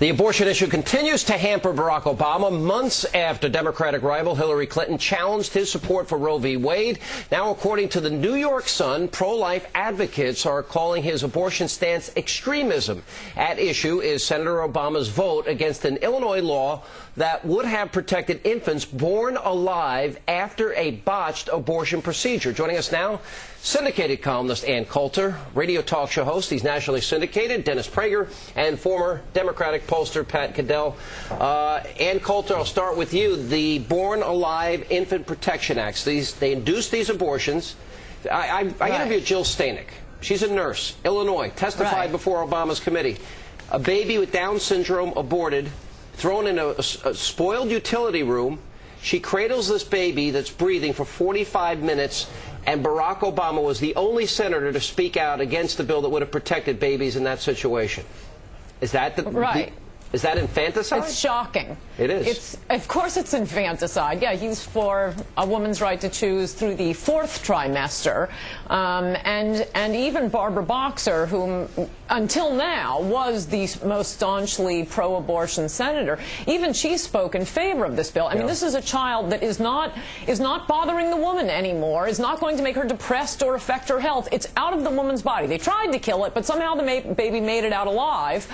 The abortion issue continues to hamper Barack Obama months after Democratic rival Hillary Clinton challenged his support for Roe v. Wade. Now, according to the New York Sun, pro-life advocates are calling his abortion stance extremism. At issue is Senator Obama's vote against an Illinois law that would have protected infants born alive after a botched abortion procedure. Joining us now, syndicated columnist Ann Coulter, radio talk show host, he's nationally syndicated, Dennis Prager, and former Democratic pollster Pat Caddell. Ann Coulter, I'll start with you. The Born Alive Infant Protection Acts, they induce these abortions. I interviewed Jill Stanek. She's a nurse, Illinois, testified before Obama's committee. A baby with Down syndrome aborted, thrown in a spoiled utility room. She cradles this baby that's breathing for 45 minutes, and Barack Obama was the only senator to speak out against the bill that would have protected babies in that situation. Is that is that infanticide? It's shocking. It is. Of course it's infanticide. Yeah, he's for a woman's right to choose through the 4th trimester. And even Barbara Boxer, whom until now was the most staunchly pro-abortion senator, even she spoke in favor of this bill. I mean, this is a child that is not bothering the woman anymore, is not going to make her depressed or affect her health. It's out of the woman's body. They tried to kill it, but somehow the baby made it out alive,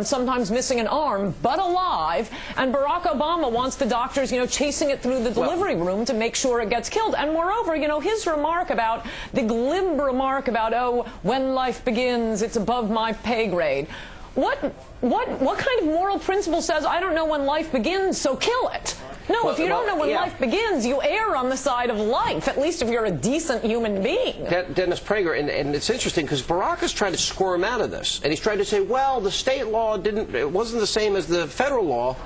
sometimes missing an arm, but alive. And Barack Obama wants the doctors, chasing it through the delivery room to make sure it gets killed. And moreover, his remark about, the glib remark about, oh, when life begins, it's above my pay grade. What kind of moral principle says, I don't know when life begins, so kill it? No, if you don't know when life begins, you err on the side of life, at least if you're a decent human being. Dennis Prager, and it's interesting because Barack is trying to squirm out of this. And he's trying to say, well, the state law wasn't the same as the federal law,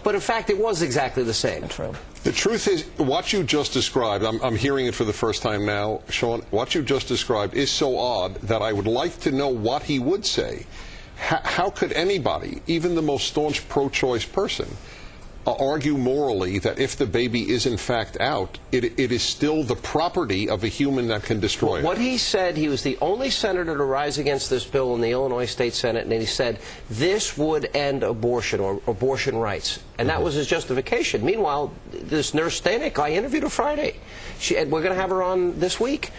but in fact it was exactly the same. True. The truth is, what you just described, I'm hearing it for the first time now, Sean, what you just described is so odd that I would like to know what he would say. How could anybody, even the most staunch pro-choice person, argue morally that if the baby is in fact out, it is still the property of a human that can destroy it? What he said, he was the only senator to rise against this bill in the Illinois State Senate, and he said this would end abortion or abortion rights. And that was his justification. Meanwhile, this nurse Stanek, I interviewed her Friday. We're going to have her on this week.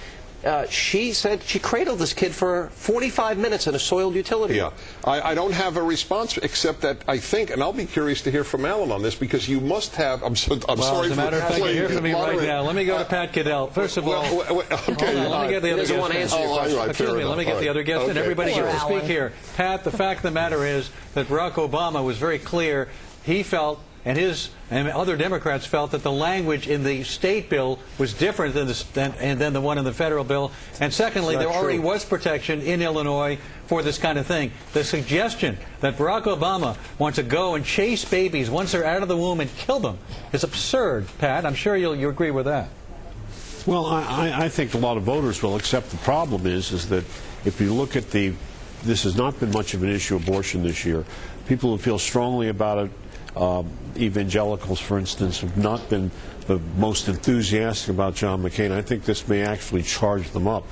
She said she cradled this kid for 45 minutes in a soiled utility room. Yeah, I don't have a response except that I think, and I'll be curious to hear from Alan on this, because you must have. I'm sorry. As a matter of fact, you hear from me right now. Let me go to Pat Caddell. First of all, okay, let me get the other guest. Excuse me, let me get the other guest, and everybody gets to speak here. Pat, the fact of the matter is that Barack Obama was very clear. He felt, and other Democrats felt, that the language in the state bill was different than the one in the federal bill. And secondly, there already was protection in Illinois for this kind of thing. The suggestion that Barack Obama wants to go and chase babies once they're out of the womb and kill them is absurd, Pat. I'm sure you agree with that. Well, I think a lot of voters will accept. The problem is that if you look at this has not been much of an issue, abortion, this year. People who feel strongly about it, evangelicals, for instance, have not been the most enthusiastic about John McCain. I think this may actually charge them up,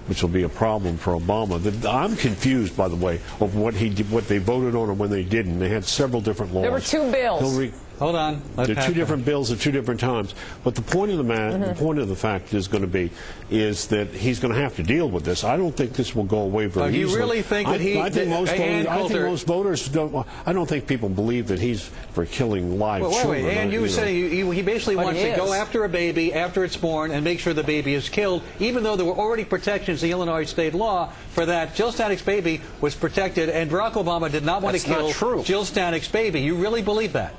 which will be a problem for Obama. I'm confused, by the way, of what they voted on and when they didn't. They had several different laws. There were 2 bills. Hold on. There are 2 different bills at 2 different times. But the point of the point of the fact is going to be that he's going to have to deal with this. I don't think this will go away very easily. Do you really think that I think most voters don't. I don't think people believe that he's for killing live children. And you say he basically wants to go after a baby after it's born and make sure the baby is killed, even though there were already protections in the Illinois state law for that. Jill Stanek's baby was protected, and Barack Obama did not want to kill Jill Stanek's baby. You really believe that?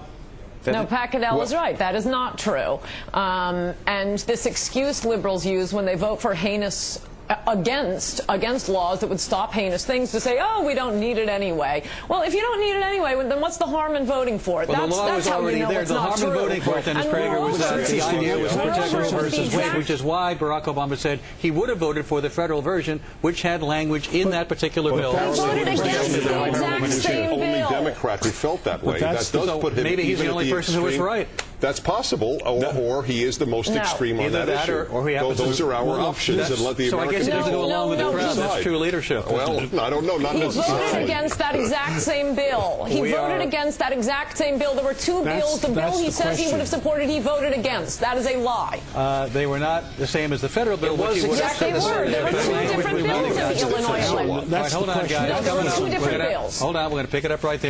No, Pat Caddell is right. That is not true. And this excuse liberals use when they vote for heinous against laws that would stop heinous things, to say, oh, we don't need it anyway. Well, if you don't need it anyway, then what's the harm in voting for it? Well, the law was already there. The harm in voting for it, Dennis Prager, was that the idea was to protect Roe versus Wade, which is why Barack Obama said he would have voted for the federal version, which had language in that particular bill. He voted against the exact same bill. Only Democrat who felt that way. That does put him. Maybe he's the only person who was right. That's possible, or he is the most extreme on Either that issue. or he happens Those to, are our options, and let the so American I guess he doesn't people go along with the crowd. That's true leadership. Well, I don't know, not He necessarily. voted against that exact same bill. He voted against that exact same bill. There were two bills. The bill he says he would have supported, he voted against. That is a lie. They were not the same as the federal bill. Yes, they were. There were two different bills in the Illinois election. Hold on, guys. No, there were two different bills. Hold on, we're going to pick it up right there.